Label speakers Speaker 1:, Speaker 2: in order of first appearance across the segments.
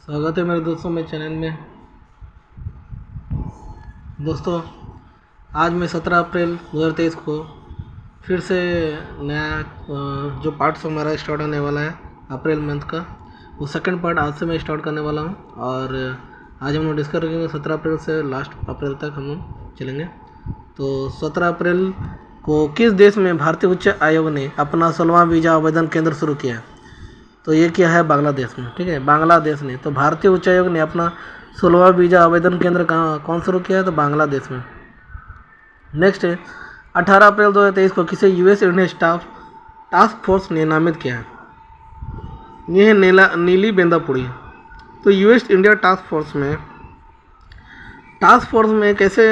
Speaker 1: स्वागत है मेरे दोस्तों मेरे चैनल में। दोस्तों आज मैं 17 अप्रैल 2023 को फिर से नया जो पार्ट्स हमारा स्टार्ट होने वाला है अप्रैल मंथ का, वो सेकंड पार्ट आज से मैं स्टार्ट करने वाला हूँ। और आज हम लोग डिस्कस करेंगे 17 अप्रैल से लास्ट अप्रैल तक हम लोग चलेंगे। तो 17 अप्रैल को किस देश में भारतीय उच्च आयोग ने अपना 16वां वीज़ा आवेदन केंद्र शुरू किया? तो ये क्या है? बांग्लादेश में। ठीक है, बांग्लादेश ने। तो भारतीय उच्च आयोग ने अपना 16वां वीज़ा आवेदन केंद्र कौन शुरू किया है? तो बांग्लादेश में। नेक्स्ट है 18 अप्रैल 2023 को किसे यूएस इंडिया टास्क फोर्स ने नामित किया है? ये है नीली बेंदापुड़ी। तो यूएस इंडिया टास्क फोर्स में कैसे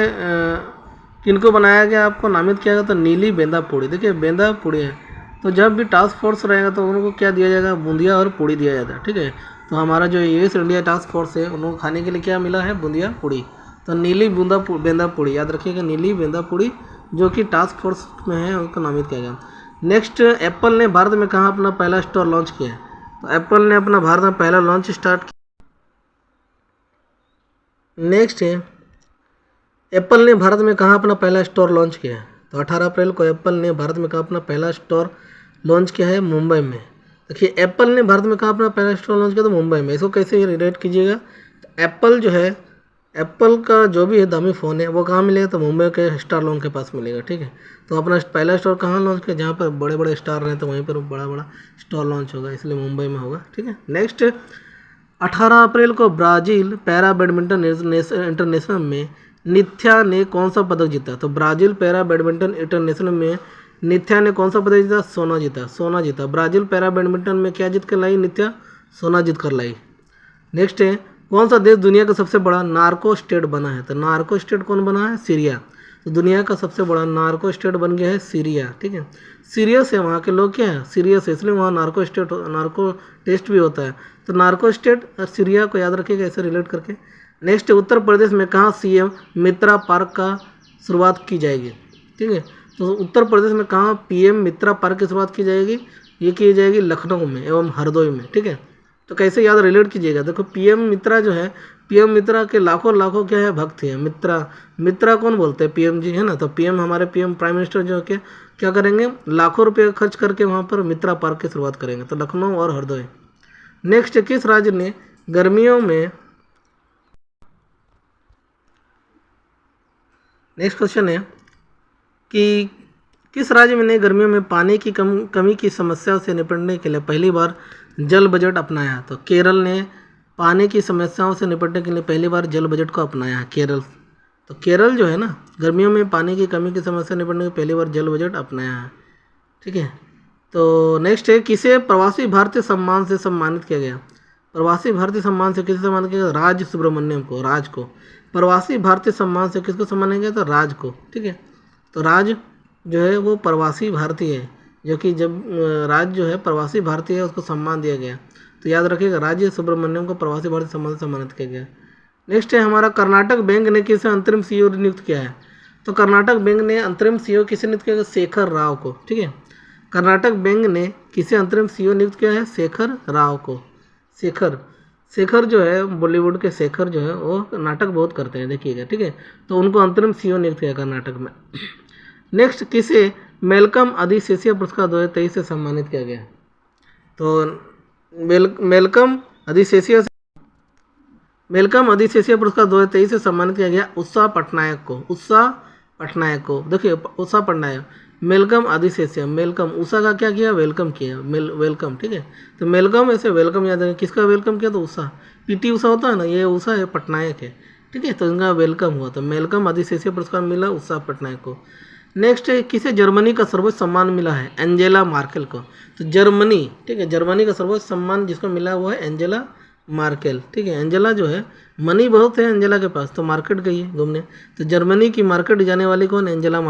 Speaker 1: किनको बनाया गया, आपको नामित किया गया? तो नीली बेंदापुड़ी। देखिए बेंदापुड़ी है, तो जब भी टास्क फोर्स रहेगा तो उनको क्या दिया जाएगा? बूंदिया और पूड़ी दिया जाता है। ठीक है, तो हमारा जो यूएस इंडिया टास्क फोर्स है उनको खाने के लिए क्या मिला है? बूंदिया पूड़ी। तो नीली बेंदा पूड़ी याद रखिएगा, नीली बेंदा पूड़ी जो कि टास्क फोर्स में है उनको नामित किया गया। नेक्स्ट, एप्पल ने भारत में कहाँ अपना पहला स्टोर लॉन्च किया है? तो एप्पल ने अपना भारत में पहला लॉन्च स्टार्ट किया। नेक्स्ट है एप्पल ने भारत में कहाँ अपना पहला स्टोर लॉन्च किया है? तो 18 अप्रैल को एप्पल ने भारत में कहाँ अपना पहला स्टोर लॉन्च किया है? मुंबई में। देखिए एप्पल ने भारत में कहाँ अपना पहला स्टोर लॉन्च किया? तो मुंबई में। इसको कैसे रिलेट कीजिएगा? तो एप्पल जो है, एप्पल का जो भी है दामी फ़ोन है वो कहाँ मिलेगा? तो मुंबई के स्टार लॉन के पास मिलेगा। ठीक है, तो अपना पहला स्टोर कहाँ लॉन्च किया? जहाँ पर बड़े बड़े स्टार रहे तो वहीं पर बड़ा बड़ा स्टोर लॉन्च होगा, इसलिए मुंबई में होगा। ठीक है, नेक्स्ट 18 अप्रैल को ब्राज़ील पैरा बैडमिंटन इंटरनेशनल में निथ्या ने कौन सा पदक जीता? तो ब्राज़ील पैरा बैडमिंटन इंटरनेशनल में निथ्या ने कौन सा पदक जीता? सोना जीता। ब्राज़ील पैरा बैडमिंटन में क्या जीत कर लाई? निथ्या सोना जीत कर लाई। नेक्स्ट है कौन सा देश दुनिया का सबसे बड़ा नार्को स्टेट बना है? तो नार्को स्टेट कौन बना है? सीरिया। तो दुनिया का सबसे बड़ा नार्को स्टेट बन गया है सीरिया। ठीक है, सीरियस है वहाँ के लोग, क्या है? सीरियस है, इसलिए वहाँ नार्को टेस्ट भी होता है। तो नार्को स्टेट और सीरिया को याद रखिएगा ऐसे रिलेट करके। नेक्स्ट, उत्तर प्रदेश में कहाँ सीएम मित्रा पार्क का शुरुआत की जाएगी? ठीक है, तो उत्तर प्रदेश में कहाँ पीएम मित्रा पार्क की शुरुआत की जाएगी? ये की जाएगी लखनऊ में एवं हरदोई में। ठीक है, तो कैसे याद रिलेट कीजिएगा? देखो पीएम मित्रा जो है, पीएम मित्रा के लाखों क्या है? भक्त हैं। मित्रा कौन बोलते हैं? पीएम जी है ना। तो पीएम हमारे पीएम प्राइम मिनिस्टर जो है क्या करेंगे? लाखों रुपये खर्च करके वहाँ पर मित्रा पार्क की शुरुआत करेंगे। तो लखनऊ और हरदोई। नेक्स्ट, किस राज्य ने गर्मियों में, नेक्स्ट क्वेश्चन है कि किस राज्य में ने गर्मियों में पानी की कमी की समस्या से निपटने के लिए पहली बार जल बजट अपनाया? तो केरल ने पानी की समस्याओं से निपटने के लिए पहली बार जल बजट को अपनाया है, केरल। तो केरल जो है ना, गर्मियों में पानी की कमी की समस्या से निपटने के लिए पहली बार जल बजट अपनाया है। ठीक है, तो नेक्स्ट है किसे प्रवासी भारतीय सम्मान से सम्मानित किया गया? प्रवासी भारतीय सम्मान से किसे सम्मानित किया गया? राज सुब्रमण्यम को, राज को। प्रवासी भारतीय सम्मान से किसको सम्मानित किया? तो राज को। ठीक है, तो राज जो है वो प्रवासी भारतीय है, जो कि जब राज जो है प्रवासी भारतीय है उसको सम्मान दिया गया। तो याद रखिएगा राज सुब्रमण्यम को प्रवासी भारतीय सम्मान से सम्मानित किया गया। नेक्स्ट है हमारा कर्नाटक बैंक ने किसे अंतरिम सीईओ नियुक्त किया है? तो कर्नाटक बैंक ने अंतरिम सीईओ किसे नियुक्त किया? शेखर राव को। ठीक है, कर्नाटक बैंक ने किसे अंतरिम सीईओ नियुक्त किया है? शेखर राव को। शेखर जो है बॉलीवुड के शेखर जो है वो नाटक बहुत करते हैं, देखिएगा। ठीक है, तो उनको अंतरिम सीईओ नियुक्त किया कर्नाटक में। नेक्स्ट, किसे मेलकम अधिशेषिया पुरस्कार 2023 से सम्मानित किया गया? तो मेलकम अधिशेषिया पुरस्कार 2023 से सम्मानित किया गया उत्साह पटनायक को। देखिए उत्साह पटनायक, मेलकम अधिशेषिया, मेलकम उषा का क्या किया? वेलकम किया, वेलकम। ठीक है, तो मेलकम ऐसे वेलकम याद है, किसका वेलकम किया? तो उषा, पीटी उषा होता है ना, ये उषा है पटनायक है। ठीक है, तो इनका वेलकम हुआ, तो मेलकम अधिशेषिया पुरस्कार मिला उत्साह पटनायक को। नेक्स्ट है किसे जर्मनी का सर्वोच्च सम्मान मिला है? एंजेला मार्केल को। तो जर्मनी, ठीक है, जर्मनी का सर्वोच्च सम्मान जिसको मिला वो है एंजेला मार्केल। ठीक है, एंजेला जो है मनी बहुत है एंजेला के पास, तो मार्केट गई है घूमने। तो जर्मनी की मार्केट जाने वाली कौन? Angela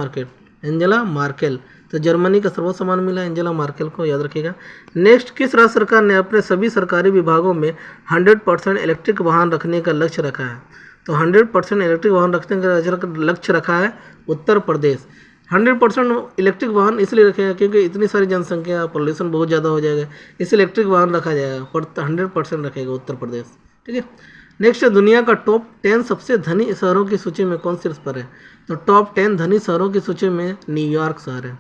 Speaker 1: Merkel. तो जर्मनी का सर्वोच्च सम्मान मिला एंजेला मार्केल को, याद रखिएगा। नेक्स्ट, किस राज्य सरकार ने अपने सभी सरकारी विभागों में 100% इलेक्ट्रिक वाहन रखने का लक्ष्य रखा है? तो 100% इलेक्ट्रिक वाहन रखने का लक्ष्य रखा है उत्तर प्रदेश। 100% इलेक्ट्रिक वाहन इसलिए रखेगा क्योंकि इतनी सारी जनसंख्या, पॉल्यूशन बहुत ज़्यादा हो जाएगा, इसलिए इलेक्ट्रिक वाहन रखा जाएगा, पर 100% रखेगा उत्तर प्रदेश। ठीक है। नेक्स्ट, दुनिया का टॉप 10 सबसे धनी शहरों की सूची में कौन शीर्ष पर है? तो टॉप 10 धनी शहरों की सूची में न्यूयॉर्क शहर है।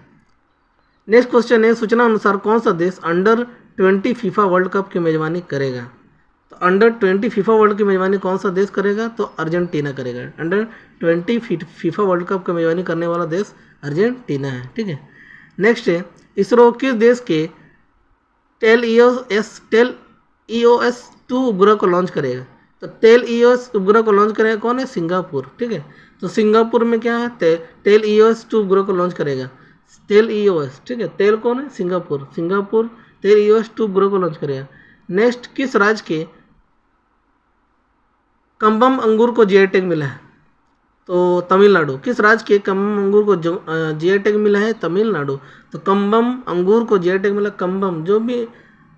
Speaker 1: नेक्स्ट क्वेश्चन है, सूचना अनुसार कौन सा देश अंडर 20 फीफा वर्ल्ड कप की मेजबानी करेगा? तो अंडर 20 फीफा वर्ल्ड की मेजबानी कौन सा देश करेगा? तो अर्जेंटीना करेगा। अंडर 20 फीफा वर्ल्ड कप की मेजबानी करने वाला देश अर्जेंटीना है। ठीक है। नेक्स्ट है, इसरो किस देश के टेल ईओएस 2 उपग्रह को लॉन्च करेगा? तो टेल ईओएस उपग्रह को लॉन्च करेगा कौन है? सिंगापुर। ठीक है। तो सिंगापुर में क्या है? टेल ईओएस 2 उपग्रह को लॉन्च करेगा टेल ईओएस। ठीक है। टेल कौन है? सिंगापुर। सिंगापुर टेल ईओएस 2 उपग्रह को लॉन्च करेगा। नेक्स्ट, किस राज्य के कम्बम अंगूर को जीआई टैग मिला है? तो तमिलनाडु। किस राज्य के कम्बम अंगूर को जीआई टैग मिला है? तमिलनाडु। तो कम्बम अंगूर को जीआई टैग मिला। कम्बम, जो भी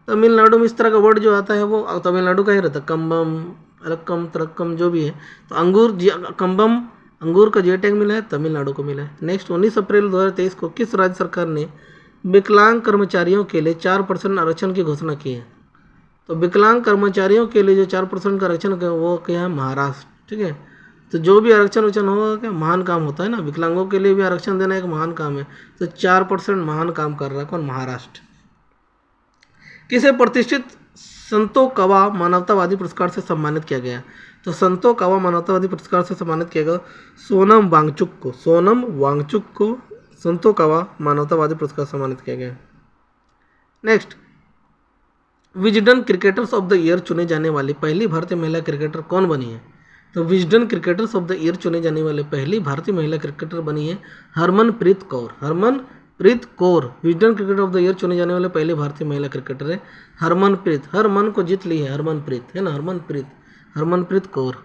Speaker 1: तमिलनाडु में इस तरह का वर्ड जो आता है वो तमिलनाडु का ही रहता है। कम्बम, रक्कम, तरक्कम जो भी है। तो कम्बम अंगूर का जीआई टैग मिला है, तमिलनाडु को मिला है। नेक्स्ट, 19 अप्रैल 2023 को किस राज्य सरकार ने विकलांग कर्मचारियों के लिए 4% आरक्षण की घोषणा की है? तो विकलांग कर्मचारियों के लिए जो 4% का आरक्षण है वो क्या है? महाराष्ट्र। ठीक है। तो जो भी आरक्षण होगा क्या महान काम होता है ना, विकलांगों के लिए भी आरक्षण देना एक महान काम है। तो 4% महान काम कर रहा है कौन? महाराष्ट्र। किसे प्रतिष्ठित संतो कवा मानवतावादी पुरस्कार से सम्मानित किया गया? तो संतो कवा मानवतावादी पुरस्कार से सम्मानित किया गया सोनम वांगचुक को। सोनम वांगचुक को संतो कवा मानवतावादी पुरस्कार सम्मानित किया गया। Next, Wisden cricketers of the year चुने जाने वाली पहली भारतीय महिला क्रिकेटर कौन बनी है? तो Wisden cricketers of the year चुने जाने वाले पहली भारतीय महिला क्रिकेटर बनी है Harmanpreet Kaur. Harmanpreet Kaur Wisden cricketer of the year चुने जाने वाले पहली भारतीय महिला क्रिकेटर है हरमनप्रीत। हर मन को जीत ली है हरमनप्रीत, है ना, हरमनप्रीत कौर।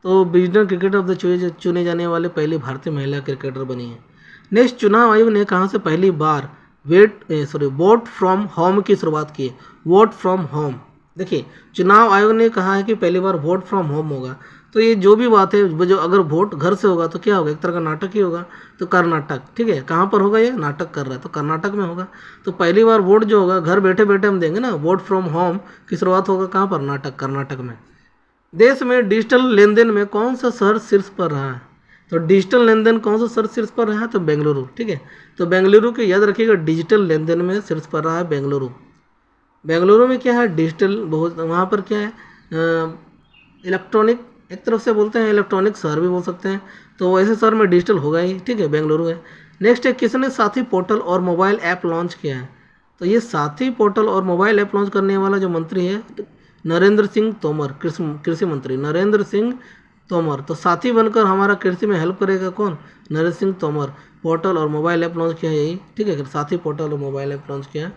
Speaker 1: तो विजडन क्रिकेटर ऑफ द चुने जाने वाले पहली भारतीय महिला क्रिकेटर बनी है। नेक्स्ट, चुनाव आयोग ने कहाँ से पहली बार वोट फ्रॉम होम की शुरुआत की? Vote from home. देखिए, चुनाव आयोग ने कहा है कि पहली बार वोट फ्रॉम होम होगा। तो ये जो भी बात है वो जो अगर वोट घर से होगा तो क्या होगा? एक तरह का नाटक ही होगा। तो कर्नाटक। ठीक है। कहाँ पर होगा? ये नाटक कर रहा है तो कर्नाटक में होगा। तो पहली बार वोट जो होगा घर बैठे बैठे हम देंगे ना, वोट फ्रॉम होम की शुरुआत होगा कहाँ पर? कर्नाटक में। देश में डिजिटल लेन देन में कौन सा शहर शीर्ष पर रहा है? तो डिजिटल लेन देन कौन सा शहर शीर्ष पर रहा है? तो बेंगलुरु। ठीक है। तो बेंगलुरु के याद रखिएगा, डिजिटल लेन देन में शीर्ष पर रहा है बेंगलुरु। बेंगलुरु में क्या है? डिजिटल, बहुत वहाँ पर क्या है? इलेक्ट्रॉनिक, एक तरफ से बोलते हैं इलेक्ट्रॉनिक शहर भी बोल सकते हैं। तो ऐसे शहर में डिजिटल होगा ही। ठीक है। बेंगलुरु है। नेक्स्ट है, किसने साथी पोर्टल और मोबाइल ऐप लॉन्च किया है? तो ये साथी पोर्टल और मोबाइल ऐप लॉन्च करने वाला जो मंत्री है नरेंद्र सिंह तोमर, कृषि मंत्री नरेंद्र सिंह तोमर। तो साथी बनकर हमारा कृषि में हेल्प करेगा कौन? नरेंद्र सिंह तोमर। पोर्टल और मोबाइल ऐप लॉन्च किया यही। ठीक है। साथी पोर्टल और मोबाइल ऐप लॉन्च किया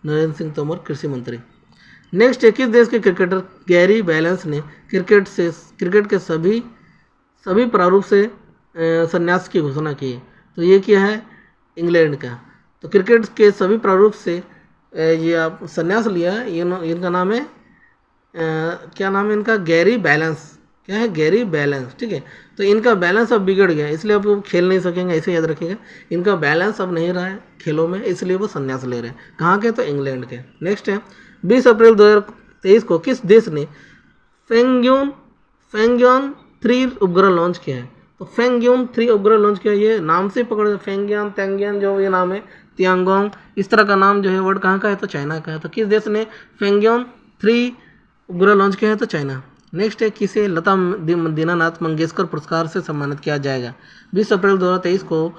Speaker 1: नरेंद्र सिंह तोमर, कृषि मंत्री। नेक्स्ट, 21 देश के क्रिकेटर गैरी बैलेंस ने क्रिकेट के सभी प्रारूप से संन्यास की घोषणा की है। तो ये क्या है? इंग्लैंड का। तो क्रिकेट के सभी प्रारूप से ये आप संन्यास लिया है। इनका नाम है क्या नाम है इनका? Gary balance. क्या है? Gary balance. ठीक है। तो इनका बैलेंस अब बिगड़ गया, इसलिए अब वो खेल नहीं सकेंगे, ऐसे याद रखिएगा। इनका बैलेंस अब नहीं रहा है खेलों में, इसलिए वो संन्यास ले रहे हैं। कहाँ के? तो इंग्लैंड के। नेक्स्ट है, 20 अप्रैल 2023 को किस देश ने फेंगयोन 3 उपग्रह लॉन्च किया है? तो फेंगयोन 3 उपग्रह लॉन्च किया। ये नाम से पकड़, फेंगयोन, तेंगयोन जो ये नाम है, तियांगोंग, इस तरह का नाम जो है वर्ड कहाँ का है? तो चाइना का है। तो किस देश ने फेंगयोन 3 उपग्रह लॉन्च किया है? तो चाइना। नेक्स्ट है, किसे लता दीनानाथ मंगेशकर पुरस्कार से सम्मानित किया जाएगा? 20 अप्रैल 2023 को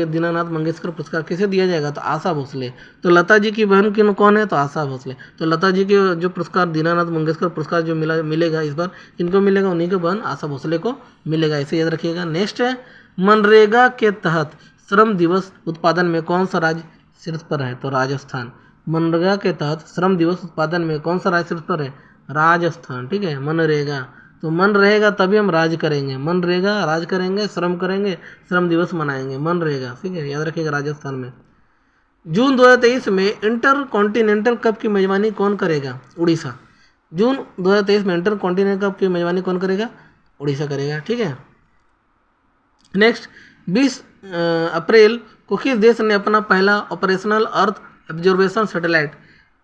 Speaker 1: दीनानाथ मंगेशकर पुरस्कार किसे दिया जाएगा? तो आशा भोसले। तो लता जी की बहन कौन है? तो आशा भोसले। तो लता जी के जो पुरस्कार दीनानाथ मंगेशकर पुरस्कार जो मिलेगा इस बार किनको मिलेगा? उन्हीं के बहन आशा भोसले को मिलेगा, ऐसे याद रखिएगा। नेक्स्ट है, मनरेगा के तहत श्रम दिवस उत्पादन में कौन सा राज्य शीर्ष पर है? तो राजस्थान। मनरेगा के तहत श्रम दिवस उत्पादन में कौन सा राज्य शीर्ष पर है? राजस्थान। ठीक है। मनरेगा, तो मन रहेगा तभी हम राज करेंगे। मन रहेगा राज करेंगे, श्रम करेंगे, श्रम दिवस मनाएंगे, मन रहेगा। ठीक है। याद रखिएगा, राजस्थान में। जून 2023 में इंटर कॉन्टिनेंटल कप की मेजबानी कौन करेगा? उड़ीसा। जून 2023 में इंटर कॉन्टिनेंटल कप की मेजबानी कौन करेगा? उड़ीसा करेगा। ठीक है। नेक्स्ट, 20 अप्रैल को किस देश ने अपना पहला operational earth observation satellite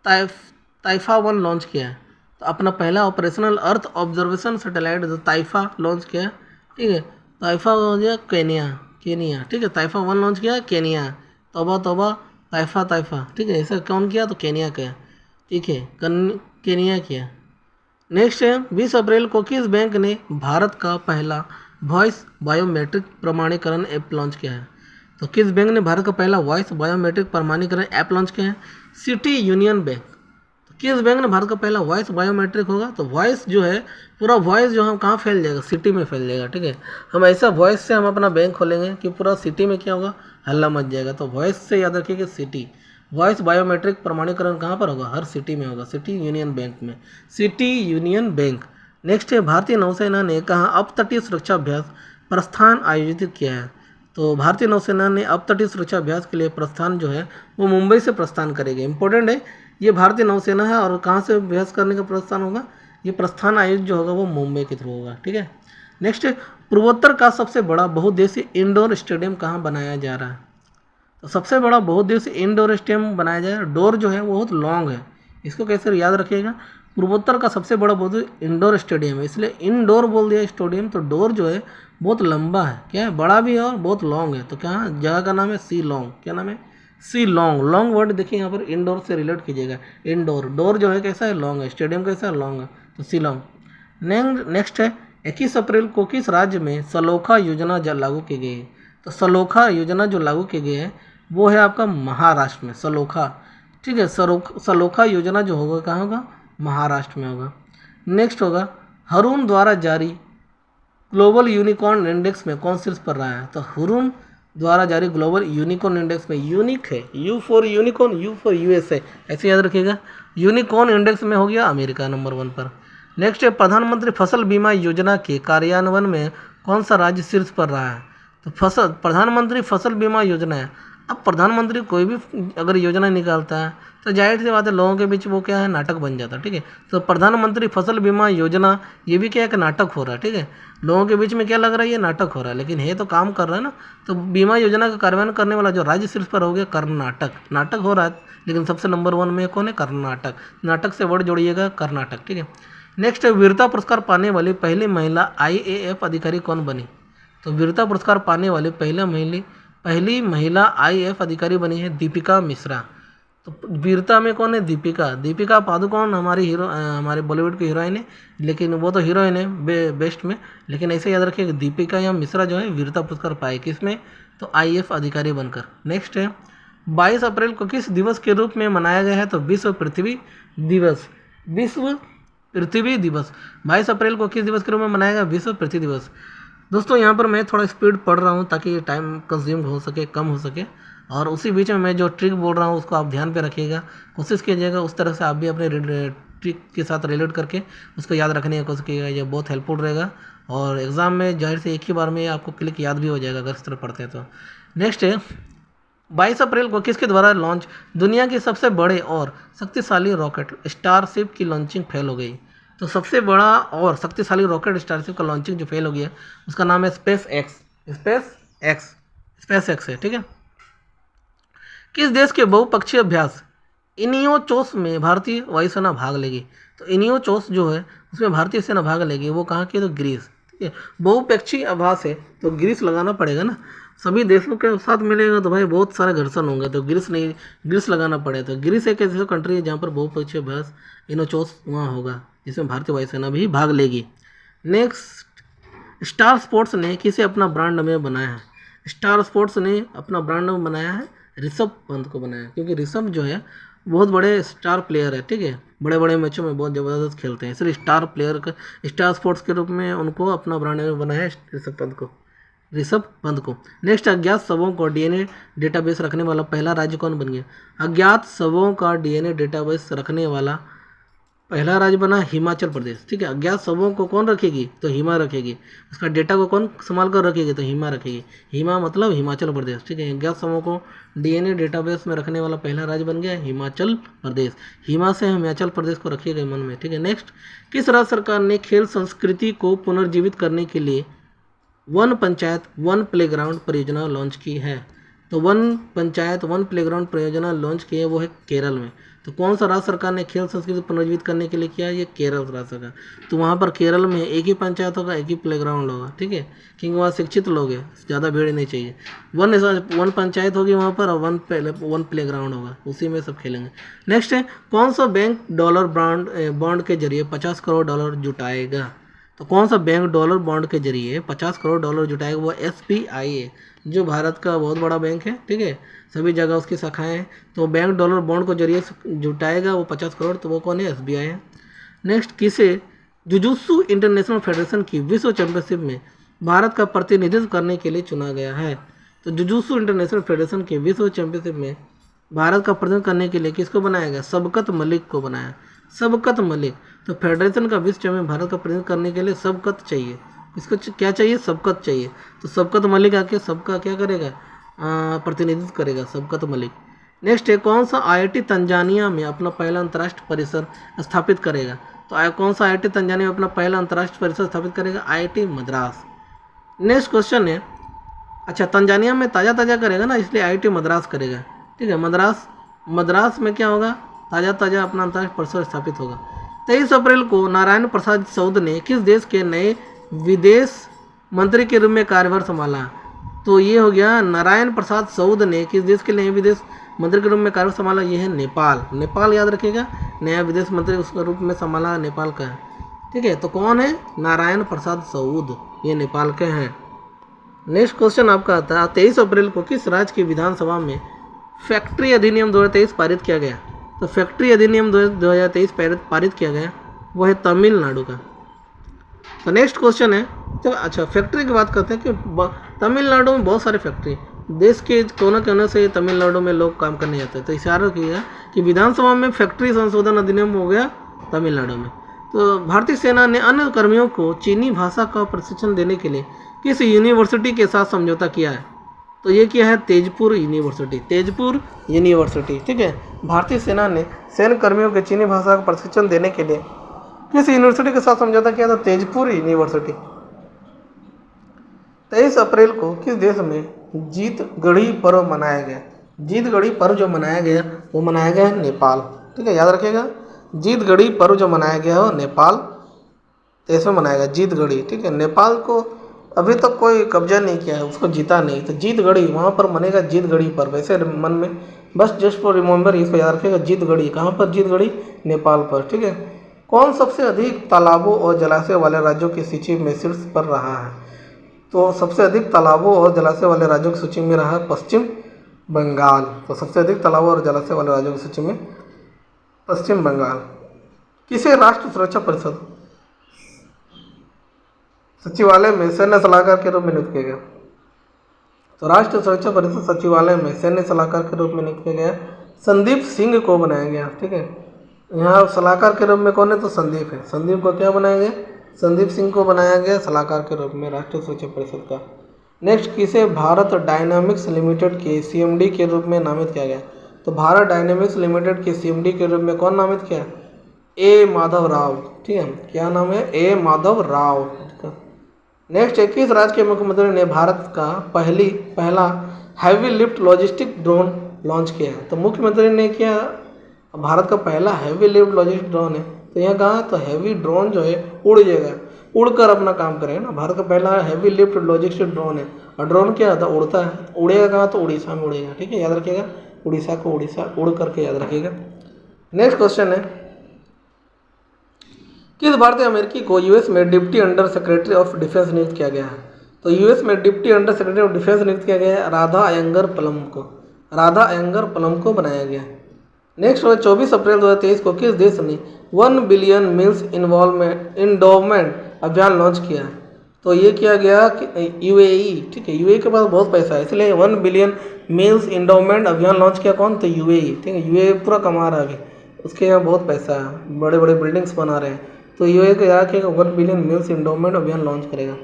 Speaker 1: Taifa 1 launch किया है? तो अपना पहला ऑपरेशनल अर्थ ऑब्जर्वेशन सैटेलाइट जो ताइफा लॉन्च किया, ठीक है। ताइफा हो गया केनिया, ठीक है। ताइफा 1 लॉन्च किया केनिया, तौबा ताइफा, ठीक है। ऐसा कौन किया? तो केनिया किया, ठीक है, केनिया किया। नेक्स्ट है 20 अप्रैल को किस बैंक ने भारत का पहला वॉइस बायोमेट्रिक प्रमाणीकरण ऐप लॉन्च किया है? तो किस बैंक ने भारत का पहला वॉइस बायोमेट्रिक प्रमाणीकरण ऐप लॉन्च किया है? City union bank. तो किस बैंक ने भारत का पहला वॉइस बायोमेट्रिक होगा? तो वॉइस जो है, पूरा वॉइस जो हम कहाँ फैल जाएगा? सिटी में फैल जाएगा, ठीक है। हम ऐसा वॉइस से हम अपना बैंक खोलेंगे कि पूरा सिटी में क्या होगा? हल्ला मच जाएगा। तो वॉइस से याद रखिए कि सिटी, वॉइस बायोमेट्रिक प्रमाणीकरण कहाँ पर होगा? हर सिटी में होगा, सिटी यूनियन बैंक में, सिटी यूनियन बैंक। नेक्स्ट है भारतीय नौसेना ने कहाँ अपतटीय सुरक्षा अभ्यास प्रस्थान आयोजित किया है? तो भारतीय नौसेना ने अपतटीय सुरक्षा अभ्यास के लिए प्रस्थान जो है वो मुंबई से प्रस्थान करेगी। इंपॉर्टेंट है, ये भारतीय नौसेना है और कहाँ से अभ्यास करने का प्रस्थान होगा? ये प्रस्थान आयोजित जो होगा वो मुंबई के थ्रू होगा, ठीक है। नेक्स्ट है पूर्वोत्तर का सबसे बड़ा बहुउद्देशीय इंडोर स्टेडियम कहाँ बनाया जा रहा है? तो सबसे बड़ा बहुउद्देशीय इंडोर स्टेडियम बनाया जाए। डोर जो है वो बहुत लॉन्ग है, इसको कैसे याद रखिएगा? पूर्वोत्तर का सबसे बड़ा बहुत इंडोर स्टेडियम है, इसलिए इंडोर बोल दिया स्टेडियम। तो डोर जो है बहुत लंबा है, क्या है? बड़ा भी है और बहुत लॉन्ग है। तो क्या जगह का नाम है? शिलोंग। क्या नाम है? शिलोंग। लॉन्ग वर्ड देखिए यहाँ पर इंडोर से रिलेट कीजिएगा। इंडोर, डोर जो है कैसा है? लॉन्ग है, स्टेडियम कैसा है? लॉन्ग है, तो शिलोंग। नेक्स्ट है 21 अप्रैल को किस राज्य में सलोखा योजना लागू की गई है? तो सलोखा योजना जो लागू की गई है वो है आपका महाराष्ट्र में, सलोखा, ठीक है। सलोखा योजना जो होगा कहाँ होगा? महाराष्ट्र में होगा। नेक्स्ट होगा हरून द्वारा जारी ग्लोबल यूनिकॉर्न इंडेक्स में कौन शीर्ष पर रहा है? तो हरून द्वारा जारी ग्लोबल यूनिकॉर्न इंडेक्स में यूनिक है, you for unicorn, you for USA, ऐसे याद रखिएगा। यूनिकॉर्न इंडेक्स में हो गया अमेरिका नंबर 1 पर। नेक्स्ट है प्रधानमंत्री फसल बीमा योजना के कार्यान्वयन में कौन सा राज्य शीर्ष पर रहा है? तो प्रधानमंत्री फसल बीमा योजना है। अब प्रधानमंत्री कोई भी अगर योजना निकालता है तो जाहिर सी बात है लोगों के बीच वो क्या है? नाटक बन जाता है, ठीक है। तो प्रधानमंत्री फसल बीमा योजना ये भी क्या है कि नाटक हो रहा है, ठीक है। लोगों के बीच में क्या लग रहा है? ये नाटक हो रहा है, लेकिन ये तो काम कर रहा है ना। तो बीमा योजना का कार्यान्वयन करने वाला जो राज्य शीर्ष पर हो गया कर्नाटक। नाटक हो रहा है लेकिन सबसे नंबर 1 में कौन है? कर्नाटक। नाटक से वर्ड जोड़िएगा, कर्नाटक, ठीक है। नेक्स्ट है वीरता पुरस्कार पाने वाली पहली महिला IAF अधिकारी कौन बनी? तो वीरता पुरस्कार पाने वाली पहली महिला IAF अधिकारी बनी है दीपिका मिश्रा। तो वीरता में कौन है? दीपिका पादुकोण हमारी हमारे बॉलीवुड की हीरोइन है, लेकिन वो तो हीरोइन है बेस्ट में, लेकिन ऐसे याद रखिए कि दीपिका या मिश्रा जो है वीरता पुरस्कार पाए किसमें? तो IAF अधिकारी बनकर। नेक्स्ट है 22 अप्रैल को किस दिवस के रूप में मनाया गया है? तो विश्व पृथ्वी दिवस। विश्व पृथ्वी दिवस 22 अप्रैल को किस दिवस के रूप में मनाया गया? विश्व पृथ्वी दिवस। दोस्तों यहाँ पर मैं थोड़ा स्पीड पढ़ रहा हूँ ताकि टाइम कंज्यूम हो सके, कम हो सके, और उसी बीच में मैं जो ट्रिक बोल रहा हूँ उसको आप ध्यान पे रखिएगा, कोशिश कीजिएगा उस तरह से आप भी अपने ट्रिक के साथ रिलेट करके उसको याद रखने की कोशिश कीजिएगा। ये बहुत हेल्पफुल रहेगा और एग्ज़ाम में जाहिर से एक ही बार में आपको क्लिक याद भी हो जाएगा अगर इस तरह पढ़ते हैं तो। नेक्स्ट है 22 अप्रैल को किसके द्वारा लॉन्च दुनिया की सबसे बड़े और शक्तिशाली रॉकेट स्टारशिप की लॉन्चिंग फेल हो गई? तो सबसे बड़ा और शक्तिशाली रॉकेट स्टारशिप का लॉन्चिंग जो फेल हो गया उसका नाम है स्पेस एक्स है, ठीक है। किस देश के बहुपक्षीय अभ्यास इनियोचोस में भारतीय वायुसेना भाग लेगी? तो इनियोचोस जो है उसमें भारतीय सेना भाग लेगी, वो कहाँ की? तो ग्रीस, ठीक है। बहुपक्षीय अभ्यास है तो ग्रीस लगाना पड़ेगा ना, सभी देशों के साथ मिलेगा तो भाई बहुत सारे घर्षण होंगे, तो ग्रीस लगाना पड़ेगा। तो ग्रीस एक ऐसी कंट्री है जहाँ पर बहुपक्षीय अभ्यास इनोचोस वहाँ होगा जिसमें भारतीय वायुसेना भी भाग लेगी। नेक्स्ट स्टार स्पोर्ट्स ने किसे अपना ब्रांड में बनाया है? स्टार स्पोर्ट्स ने अपना ब्रांड में बनाया है ऋषभ पंत को बनाया, क्योंकि ऋषभ जो है बहुत बड़े स्टार प्लेयर है, ठीक है, बड़े बड़े मैचों में बहुत ज़बरदस्त खेलते हैं, इसलिए स्टार स्पोर्ट्स के रूप में उनको अपना ब्रांड में बनाया है ऋषभ पंत को। नेक्स्ट अज्ञात शवों को DNA डेटाबेस रखने वाला पहला राज्य कौन बन गया? अज्ञात शवों का DNA डेटाबेस रखने वाला पहला राज्य बना हिमाचल प्रदेश, ठीक है। अज्ञात शवों को कौन रखेगी? तो हिमा रखेगी। उसका डेटा को कौन संभाल कर रखेगी? तो हिमा रखेगी। हिमा मतलब हिमाचल प्रदेश, ठीक है। अज्ञात शवों को DNA डेटाबेस में रखने वाला पहला राज्य बन गया हिमाचल प्रदेश। हिमा से हिमाचल प्रदेश को रखिएगा मन में, ठीक है। नेक्स्ट किस राज्य सरकार ने खेल संस्कृति को पुनर्जीवित करने के लिए वन पंचायत वन प्लेग्राउंड परियोजना लॉन्च की है? तो वन पंचायत वन प्लेग्राउंड परियोजना लॉन्च की है, वो है केरल में। तो कौन सा राज्य सरकार ने खेल संस्कृति पुनर्जीवित करने के लिए किया है? ये केरल राज्य सरकार। तो वहाँ पर केरल में एक ही पंचायत होगा, एक ही प्लेग्राउंड होगा, ठीक है, क्योंकि वहाँ शिक्षित लोग हैं, ज़्यादा भीड़ नहीं चाहिए। वन पंचायत होगी वहाँ पर, और वन प्लेग्राउंड होगा, उसी में सब खेलेंगे। नेक्स्ट है, कौन सा बैंक डॉलर बॉन्ड के जरिए 50 करोड़ डॉलर जुटाएगा? तो कौन सा बैंक डॉलर बॉन्ड के जरिए 50 करोड़ डॉलर जुटाएगा? वो SBI है, जो भारत का बहुत बड़ा बैंक है, ठीक है, सभी जगह उसकी शाखाएं हैं। तो बैंक डॉलर बॉन्ड को जरिए जुटाएगा वो 50 करोड़, तो वो कौन है? SBI है। नेक्स्ट, किसे जुजुत्सु इंटरनेशनल फेडरेशन की विश्व चैंपियनशिप में भारत का प्रतिनिधित्व करने के लिए चुना गया है? तो जुजुत्सु इंटरनेशनल फेडरेशन के विश्व चैंपियनशिप में भारत का प्रतिनिधित्व करने के लिए किसको बनाया गया? सबकत मलिक को बनाया, सबकत मलिक। तो फेडरेशन का विश्व चैंपियन भारत का प्रतिनिधित्व करने के लिए सबकत चाहिए, इसको क्या चाहिए? सबकत चाहिए। तो सबकत मलिक आके सबका क्या करेगा? प्रतिनिधित्व करेगा, सबकत मलिक। नेक्स्ट है, कौन सा IIT तंजानिया में अपना पहला अंतर्राष्ट्रीय परिसर स्थापित करेगा? तो कौन सा IIT तंजानिया में अपना पहला अंतर्राष्ट्रीय परिसर स्थापित करेगा? IIT मद्रास। नेक्स्ट क्वेश्चन है, अच्छा तंजानिया में ताज़ा ताज़ा करेगा ना, इसलिए IIT मद्रास करेगा, ठीक है। मद्रास में क्या होगा? ताज़ा ताज़ा अपना अंतर्राष्ट्रीय परिसर स्थापित होगा। 23 अप्रैल को नारायण प्रसाद सऊद ने किस देश के नए विदेश मंत्री के रूप में कार्यभार संभाला? तो ये हो गया, नारायण प्रसाद सऊद ने किस देश के नए विदेश मंत्री के रूप में कार्यभार संभाला? ये है नेपाल। नेपाल याद रखिएगा, नया विदेश मंत्री उसके रूप में संभाला नेपाल का है, ठीक है। तो कौन है? नारायण प्रसाद सऊद, ये नेपाल के हैं। नेक्स्ट क्वेश्चन आपका आता है, 23 अप्रैल को किस राज्य की विधानसभा में फैक्ट्री अधिनियम 2023 पारित किया गया? तो फैक्ट्री अधिनियम 2023 पारित किया गया, वो है तमिलनाडु का। तो नेक्स्ट क्वेश्चन है, चलो अच्छा फैक्ट्री की बात करते हैं कि तमिलनाडु में बहुत सारे फैक्ट्री, देश के कोने कोने से तमिलनाडु में लोग काम करने जाते हैं। तो इशारा किया कि विधानसभा में फैक्ट्री संशोधन अधिनियम हो गया तमिलनाडु में। तो भारतीय सेना ने अन्य कर्मियों को चीनी भाषा का प्रशिक्षण देने के लिए किस यूनिवर्सिटी के साथ समझौता किया है? तो ये क्या है? तेजपुर यूनिवर्सिटी, तेजपुर यूनिवर्सिटी, ठीक है। भारतीय सेना ने सैन्य कर्मियों के चीनी भाषा का प्रशिक्षण देने के लिए किस यूनिवर्सिटी के साथ समझौता किया था? तेजपुर यूनिवर्सिटी। 23 अप्रैल को किस देश में जीतगढ़ी पर्व मनाया गया? जीतगढ़ी पर्व जो मनाया गया वो मनाया गया है नेपाल, ठीक है, याद रखिएगा। जीतगढ़ी पर्व जो मनाया गया हो नेपाल देश में मनाया गया, जीतगढ़ी, ठीक है। नेपाल को अभी तक कोई कब्जा नहीं किया है, उसको जीता नहीं, तो जीतगढ़ी वहाँ पर मनेगा जीतगढ़ी पर्व। ऐसे मन में बस जस्ट फॉर रिमेंबर इसको याद रखिएगा, जीतगढ़ी कहाँ पर? जीतगढ़ी नेपाल पर, ठीक है। कौन सबसे अधिक तालाबों और जलाशय वाले राज्यों की सूची में शीर्ष पर रहा है? तो सबसे अधिक तालाबों और जलाशय वाले राज्यों की सूची में रहा पश्चिम बंगाल। तो सबसे अधिक तालाबों और जलाशय वाले राज्यों की सूची में पश्चिम बंगाल। किसे राष्ट्र सुरक्षा परिषद सचिवालय में सैन्य सलाहकार के रूप में नियुक्त किया गया? तो राष्ट्रीय सुरक्षा परिषद सचिवालय में सैन्य सलाहकार के रूप में नियुक्त किया गया संदीप सिंह को बनाया गया, ठीक है। यहाँ सलाहकार के रूप में कौन है? तो संदीप है। संदीप को क्या बनाया गया? संदीप सिंह को बनाया गया सलाहकार के रूप में राष्ट्रीय सुरक्षा परिषद का। नेक्स्ट, किसे भारत डायनामिक्स लिमिटेड के CMD के रूप में नामित किया गया? तो भारत डायनामिक्स लिमिटेड के CMD के रूप में कौन नामित किया? A माधव राव, ठीक है। क्या नाम है? A माधव राव। नेक्स्ट, 21 राज्य के मुख्यमंत्री ने भारत का पहला heavy lift logistic drone launch किया है? तो मुख्यमंत्री ने किया, भारत का पहला हैवी लिफ्ट लॉजिस्टिक ड्रोन है। तो यहाँ कहा तो हैवी ड्रोन जो है उड़ जाएगा, उड़कर अपना काम करेगा ना। भारत का पहला हैवी लिफ्ट लॉजिस्टिक ड्रोन है। और ड्रोन क्या होता है? उड़ता है। उड़ेगा कहाँ? तो उड़ीसा में उड़ेगा, ठीक है, याद रखिएगा। उड़ीसा को उड़ीसा उड़ करके याद रखिएगा। नेक्स्ट क्वेश्चन है, किस भारतीय अमेरिकी को US में deputy under secretary of defence नियुक्त किया गया है? तो US में deputy under secretary of defence नियुक्त किया गया है राधा अयंगर प्लम को। राधा अयंगर प्लम को बनाया गया। नेक्स्ट है, 24 अप्रैल 2023 को किस देश ने 1 बिलियन मील्स इंडोमेंट अभियान लॉन्च किया है? तो ये किया गया कि UAE, ठीक है। UAE के पास बहुत पैसा है, इसलिए 1 बिलियन मील्स इंडोमेंट अभियान लॉन्च किया। कौन? तो UAE, ठीक है। UAE पूरा कमा रहा है अभी, उसके यहाँ बहुत पैसा है, बड़े बड़े बिल्डिंग्स बना रहे हैं। तो UAE को यहाँ के 1 बिलियन मील्स इंडोमेंट अभियान लॉन्च करेगा।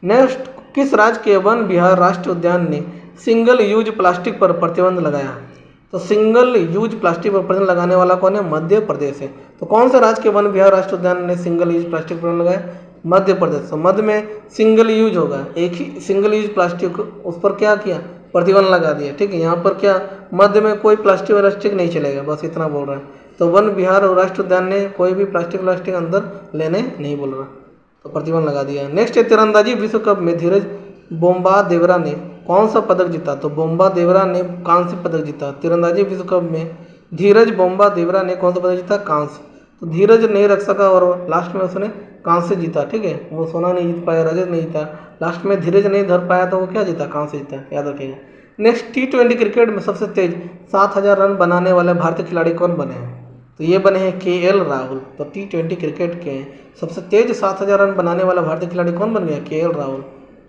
Speaker 1: नेक्स्ट, किस राज्य के वन विहार राष्ट्रीय उद्यान ने सिंगल यूज प्लास्टिक पर प्रतिबंध लगाया? तो सिंगल यूज प्लास्टिक पर प्रतिबंध लगाने वाला कौन है? मध्य प्रदेश है। तो कौन से राज्य के वन विहार राष्ट्रीय उद्यान ने सिंगल यूज प्लास्टिक पर प्रतिबंध लगाया? मध्य प्रदेश। तो मध्य में सिंगल यूज होगा, एक ही सिंगल यूज प्लास्टिक, उस पर क्या किया? प्रतिबंध लगा दिया। ठीक है, यहाँ पर क्या मध्य में कोई प्लास्टिक नहीं चलेगा, बस इतना बोल रहा है। तो वन विहार और राष्ट्र उद्यान ने कोई भी प्लास्टिक अंदर लेने नहीं बोल रहा, तो प्रतिबंध लगा दिया। नेक्स्ट है तीरंदाजी विश्व कप में धीरज बोम्बा देवरा ने कौन सा पदक जीता? तो बोम्बा देवरा ने कांस्य पदक जीता। तीरंदाजी विश्व कप में धीरज बोम्बा देवरा ने कौन सा पदक जीता? कांस्य। तो धीरज नहीं रख सका और लास्ट में उसने कांस्य जीता। ठीक है, वो सोना नहीं जीत पाया, रजत नहीं जीता, लास्ट में धीरज नहीं धर पाया तो वो क्या जीता? कांस्य जीता, याद रखिएगा। नेक्स्ट T20 क्रिकेट में सबसे तेज 7000 रन बनाने वाले भारतीय खिलाड़ी कौन बने हैं? तो ये बने हैं KL राहुल। तो T20 क्रिकेट के सबसे तेज 7000 रन बनाने वाला भारतीय खिलाड़ी कौन बन गया? KL राहुल।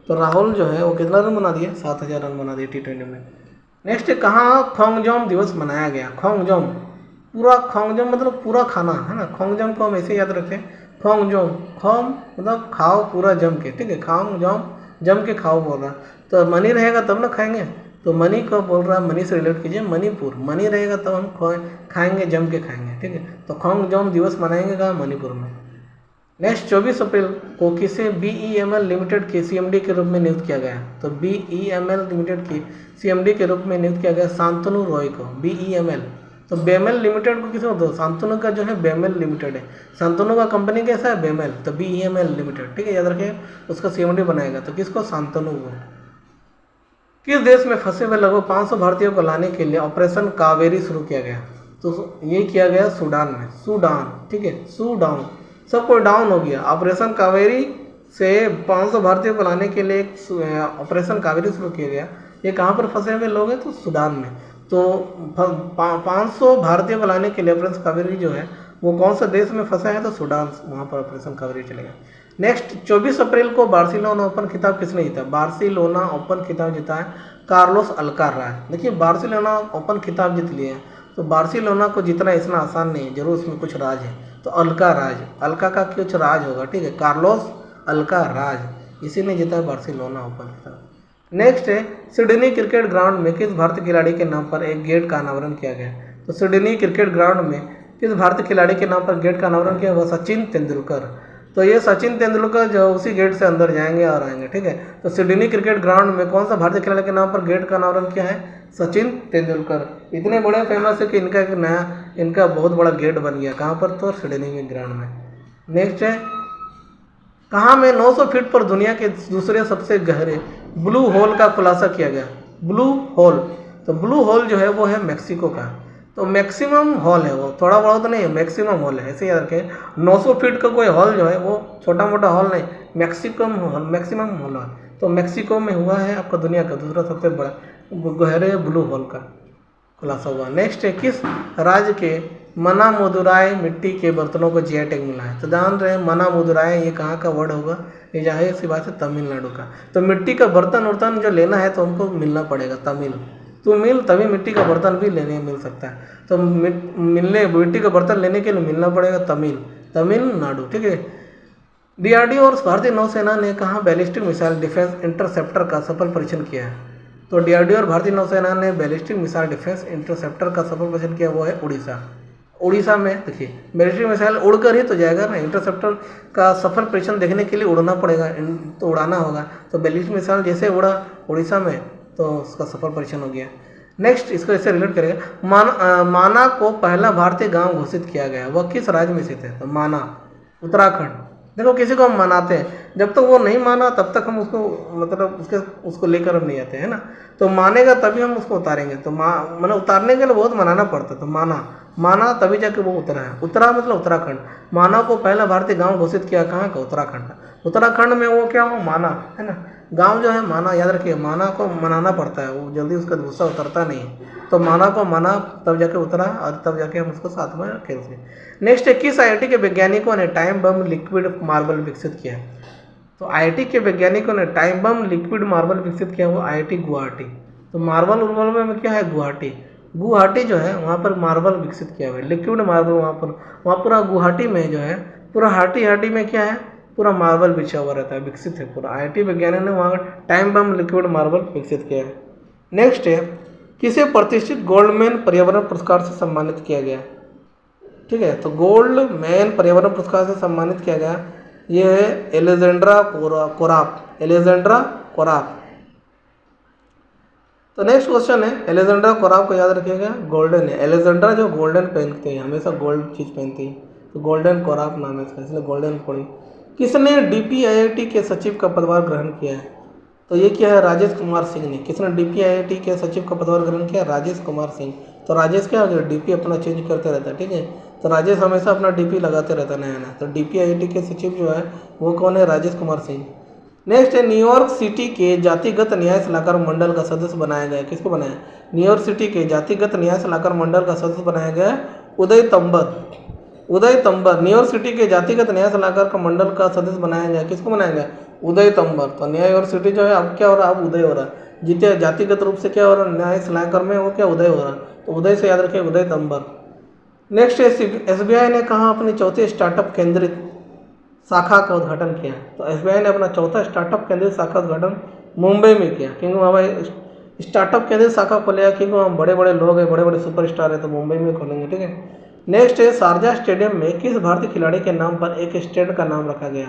Speaker 1: तो राहुल जो है वो कितना रन बना दिया? 7000 रन बना दिए T20 में। नेक्स्ट कहाँ खोंगजोम दिवस मनाया गया? खोंगजोम, पूरा खोंगजोम मतलब पूरा खाना है ना, खोंगजोम को हम ऐसे याद रखें, खोंगजोम, खोम मतलब खाओ पूरा जम के। ठीक है, खोंगजोम जम के खाओ बोल रहा, तो मनी रहेगा तब ना खाएंगे, तो मनी को बोल रहा है, मनी से रिलेट कीजिए, मणिपुर, मनी रहेगा तब हम खाएंगे, जम के खाएंगे। ठीक है, तो खोंगजोम दिवस मनाएंगे कहाँ? मणिपुर में। नेक्स्ट 24 अप्रैल को किसे BEML लिमिटेड के CMD के रूप में नियुक्त किया गया? तो BEML लिमिटेड की CMD के रूप में नियुक्त किया गया शांतनु रॉय को। BEML, तो बेमेल लिमिटेड को किसे होता है? शांतनु का जो है बेमेल लिमिटेड है, शांतनु का कंपनी कैसा है? बेमेल, तो BEML लिमिटेड। ठीक है, याद रखिए, उसका CMD बनाएगा, तो किसको? शांतनु को। किस देश में फंसे हुए लगभग 500 भारतीयों को लाने के लिए ऑपरेशन कावेरी शुरू किया गया? तो ये किया गया सूडान में, सूडान। ठीक है, सूडान, सब कोई डाउन हो गया। ऑपरेशन कावेरी से 500 भारतीयों को लाने के लिए एक ऑपरेशन कावेरी शुरू किया गया। ये कहाँ पर फंसे हुए लोग हैं? तो सूडान में। तो 500 भारतीयों को लाने के लिए ऑपरेशन कावेरी जो है वो कौन सा देश में फंसा है? तो सूडान, वहाँ पर ऑपरेशन कावेरी चलेगा। नेक्स्ट 24 अप्रैल को बार्सिलोना ओपन खिताब किसने जीता? बार्सिलोना ओपन खिताब जीता है कार्लोस अल्काराज। देखिए, बार्सिलोना ओपन खिताब जीत लिए हैं, तो बार्सिलोना को जीतना इतना आसान नहीं है, जरूर उसमें कुछ राज है। तो अल्काराज, अल्का का कुछ राज होगा। ठीक है, कार्लोस अल्काराज, इसी ने जीता है बार्सिलोना ओपन खिताब। नेक्स्ट है सिडनी क्रिकेट ग्राउंड में किस भारतीय खिलाड़ी के नाम पर एक गेट का अनावरण किया गया? तो सिडनी क्रिकेट ग्राउंड में किस भारतीय खिलाड़ी के नाम पर गेट का अनावरण किया? वो सचिन तेंदुलकर। तो ये सचिन तेंदुलकर जो उसी गेट से अंदर जाएंगे और आएंगे। ठीक है, तो सिडनी क्रिकेट ग्राउंड में कौन सा भारतीय खिलाड़ी के नाम पर गेट का अनावरण किया है? सचिन तेंदुलकर। इतने बड़े फेमस है कि इनका एक नया, इनका बहुत बड़ा गेट बन गया। कहाँ पर? तो सिडनी में ग्राउंड में। नेक्स्ट है कहाँ में 900 फीट पर दुनिया के दूसरे सबसे गहरे ब्लू होल का खुलासा किया गया? ब्लू होल, तो ब्लू होल जो है वो है मैक्सिको का। तो मैक्सिमम हॉल है वो, थोड़ा बड़ा तो नहीं है, मैक्सिमम हॉल है, ऐसे याद रखें। 900 फीट का कोई हॉल जो है वो छोटा मोटा हॉल नहीं, मैक्सिमम हॉल है। तो मैक्सिको में हुआ है आपका दुनिया का दूसरा सबसे बड़ा गहरे ब्लू होल का खुलासा हुआ। नेक्स्ट है किस राज्य के मना मुदुराई मिट्टी के बर्तनों को GI टैग मिला है? तो जान रहे हैं मना मुदुराई ये कहाँ का वर्ड होगा? ये जाहिर सी बात है तमिलनाडु का। तो मिट्टी का बर्तन वर्तन जो लेना है तो हमको मिलना पड़ेगा तमिल, तो मिल तभी मिट्टी का बर्तन भी लेने मिल सकता है। तो मिट्टी का बर्तन लेने के लिए मिलना पड़ेगा तमिलनाडु। ठीक है, DRDO और भारतीय नौसेना ने कहाँ बैलिस्टिक मिसाइल डिफेंस इंटरसेप्टर का सफल परीक्षण किया है? तो DRDO और भारतीय नौसेना ने बैलिस्टिक मिसाइल डिफेंस इंटरसेप्टर का सफल परीक्षण किया, वो है उड़ीसा में। देखिए, बैलिस्टिक मिसाइल उड़कर ही तो जाएगा ना, इंटरसेप्टर का सफल परीक्षण देखने के लिए उड़ना पड़ेगा, तो उड़ाना होगा। तो बैलिस्टिक मिसाइल जैसे उड़ा उड़ीसा में तो उसका सफल परीक्षण हो गया। नेक्स्ट इसको इससे रिलेट करेगा, माना को पहला भारतीय गांव घोषित किया गया, वह किस राज्य में स्थित है? तो माना उत्तराखंड। देखो, किसी को हम मनाते हैं, जब तक वो नहीं माना तब तक हम उसको मतलब उसको लेकर हम नहीं आते हैं ना, तो मानेगा तभी हम उसको उतारेंगे। तो मतलब उतारने के लिए बहुत मनाना पड़ता है, तो माना तभी जाके वो उतरा है। उतरा मतलब उत्तराखंड। माना को पहला भारतीय गांव घोषित किया कहाँ का? उत्तराखंड में वो क्या हो? माना है ना, गांव जो है माना, याद रखिए, माना को मनाना पड़ता है, वो जल्दी उसका गुस्सा उतरता नहीं है। तो माना को माना तब जाके उतरा और तब जाके हम उसको साथ में खेलते हैं। नेक्स्ट है किस IIT के वैज्ञानिकों ने टाइम बम लिक्विड मार्बल विकसित किया? तो IIT के वैज्ञानिकों ने टाइम बम लिक्विड मार्बल विकसित किया, वो IIT गुवाहाटी। तो मार्बल उर्बल में क्या है? गुवाहाटी जो है वहाँ पर मार्बल विकसित किया हुआ है, लिक्विड मार्बल। वहाँ पूरा गुवाहाटी में जो है पूरा हाटी में क्या है? पूरा मार्बल बिछा हुआ रहता है, विकसित है पूरा। IIT वैज्ञानिकों ने वहाँ टाइम बम लिक्विड मार्बल विकसित किया है। नेक्स्ट है किसे प्रतिष्ठित गोल्डमैन पर्यावरण पुरस्कार से सम्मानित किया गया? ठीक है, तो गोल्डमैन पर्यावरण पुरस्कार से सम्मानित किया गया, ये है एलेजेंड्रा कोराप। तो नेक्स्ट क्वेश्चन है, एलेक्जेंड्रा कोराव को याद रखिएगा, गोल्डन है। एलेक्जेंड्रा जो गोल्डन पहनते हैं, हमेशा गोल्ड चीज़ पहनती है, तो गोल्डन कोराव नाम है इसका, इसलिए गोल्डन पड़ी। किसने DPIIT के सचिव का पदभार ग्रहण किया है? तो ये क्या है, राजेश कुमार सिंह ने। किसने DPIIT के सचिव का पदभार ग्रहण किया? राजेश कुमार सिंह। तो राजेश क्या हो गया, DP अपना चेंज करते रहता है, ठीक है। तो राजेश हमेशा अपना DP लगाते रहता है नया नया। तो DPIIT के सचिव जो है वो कौन है? राजेश कुमार सिंह। नेक्स्ट है, न्यूयॉर्क सिटी के जातिगत न्याय सलाहकार मंडल का सदस्य बनाया गया। किसको बनाया? न्यूयॉर्क सिटी के जातिगत न्याय सलाहकार मंडल का सदस्य बनाया गया उदय तंबर। उदय तंबर, न्यूयॉर्क सिटी के जातिगत न्याय सलाहकार का मंडल का सदस्य बनाया गया। किसको बनाया गया? उदय तंबर। तो न्यूयॉर्क सिटी जो है अब क्या हो रहा है? अब उदय हो रहा है। जितने जातिगत रूप से क्या हो रहा है, न्याय सलाहकार में, वो क्या उदय हो रहा है। तो उदय से याद रखिए, उदय तंबर। नेक्स्ट है, SBI ने कहाँ अपनी चौथी स्टार्टअप केंद्रित शाखा का उद्घाटन किया? तो SBI ने अपना चौथा स्टार्टअप केंद्रित शाखा उद्घाटन मुंबई में किया, क्योंकि वहाँ भाई स्टार्टअप केंद्रित शाखा खोलेगा, क्योंकि वहाँ बड़े बड़े लोग हैं, बड़े बड़े सुपरस्टार हैं, तो मुंबई में खोलेंगे, ठीक है। नेक्स्ट है, शारजाह स्टेडियम में किस भारतीय खिलाड़ी के नाम पर एक स्टैंड का नाम रखा गया?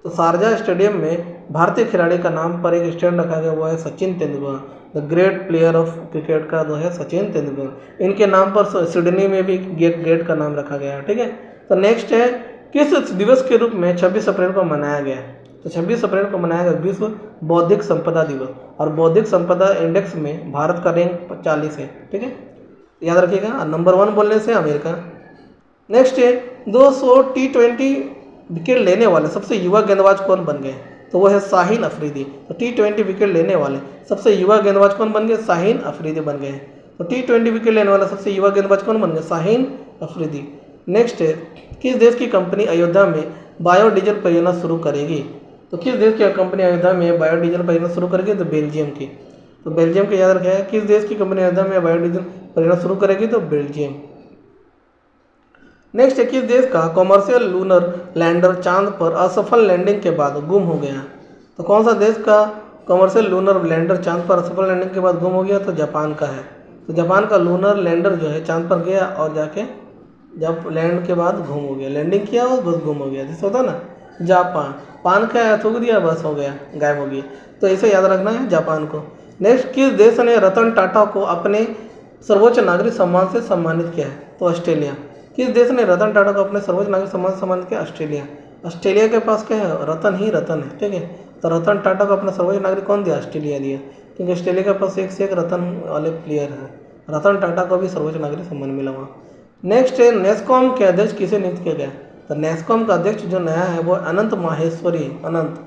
Speaker 1: तो शारजाह स्टेडियम में भारतीय खिलाड़ी का नाम पर एक स्टैंड रखा गया, वो है Sachin Tendulkar. The great player of cricket का जो है सचिन तेंदुलकर। इनके नाम पर सिडनी में भी गेट का नाम रखा गया है, ठीक है। तो नेक्स्ट है, किस दिवस के रूप में 26 अप्रैल को मनाया गया? तो 26 अप्रैल को मनाया गया विश्व बौद्धिक संपदा दिवस। और बौद्धिक संपदा इंडेक्स में भारत का रैंक 40 है, ठीक है, याद रखिएगा। नंबर 1 बोलने से अमेरिका। नेक्स्ट है, 200 T20 विकेट लेने वाले सबसे युवा गेंदबाज कौन बन गए? तो वो है शाहीन अफरीदी। तो T20 विकेट लेने वाले सबसे युवा गेंदबाज कौन बन गए? शाहीन अफरीदी बन गए। तो T20 विकेट लेने वाला सबसे युवा गेंदबाज कौन बन गए? शाहीन अफरीदी। नेक्स्ट है, किस देश की कंपनी अयोध्या में बायोडीजल परियोजना शुरू करेगी? तो किस देश की कंपनी अयोध्या में बायोडीजल परियोजना शुरू करेगी? तो बेल्जियम की। तो बेल्जियम के याद रखेगा, किस देश की कंपनी अयोध्या में बायोडीजल परियोजना शुरू करेगी? तो बेल्जियम। नेक्स्ट है, किस देश का कॉमर्शियल लूनर लैंडर चांद पर असफल लैंडिंग के बाद गुम हो गया? तो कौन सा देश का कॉमर्शियल लूनर लैंडर चांद पर असफल लैंडिंग के बाद गुम हो गया? तो जापान का है। तो जापान का लूनर लैंडर जो है चांद पर गया और जाके जब लैंड के बाद गुम हो गया, लैंडिंग किया और बस गुम हो गया, जैसे होता ना जापान, पान खाया थूक दिया बस हो गया, गायब हो गया। तो इसे याद रखना है जापान को। नेक्स्ट, किस देश ने रतन टाटा को अपने सर्वोच्च नागरिक सम्मान से सम्मानित किया है? तो ऑस्ट्रेलिया। किस देश ने रतन टाटा को अपने सर्वोच्च नागरिक सम्मान से सम्मानित किया? ऑस्ट्रेलिया। ऑस्ट्रेलिया के पास क्या है? रतन ही रतन है, ठीक है। तो रतन टाटा को अपना सर्वोच्च नागरिक कौन दिया? ऑस्ट्रेलिया दिया, क्योंकि ऑस्ट्रेलिया के पास एक से एक रतन वाले प्लेयर है। रतन टाटा को भी सर्वोच्च नागरिक सम्मान मिला वहाँ। नेक्स्ट है, नेस्कॉम के अध्यक्ष किसे नियुक्त किया गया? तो नेस्कॉम का अध्यक्ष जो नया है वो अनंत माहेश्वरी, अनंत।